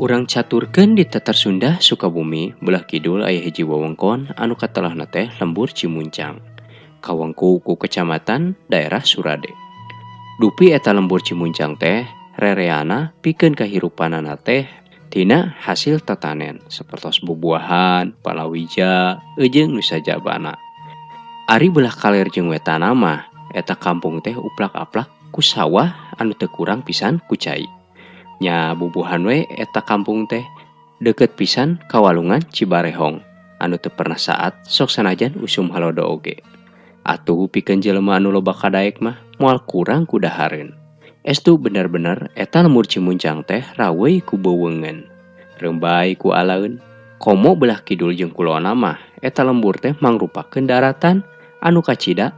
Urang caturkeun di Teter Sunda Sukabumi belah kidul aya hiji wewengkon anu katelahna teh Lembur Cimuncang. Kawengku ku kecamatan daerah Surade. Dupi eta Lembur Cimuncang teh rereana pikeun kahirupanana teh tina hasil tatanen sapertos bubuahan, palawija, jeung nu sajabana. Ari belah kaler jeung wetana mah eta kampung teh uplak-aplak ku sawah anu teu kurang pisan ku cai. Nya bubuhan we eta kampung teh deket pisan ka walungan Cibarehong anu teu pernah saat sok sanajan usum halodo oge. Atuh pikeun jelema anu loba kadaek mah moal kurang ku dahareun. Estu bener-bener eta Lembur Cimuncang teh raweuh ku beuweungeun, rembay ku alaeun. Komo belah kidul jeung kulonna mah eta lembur teh mangrupakeun daratan anu kacida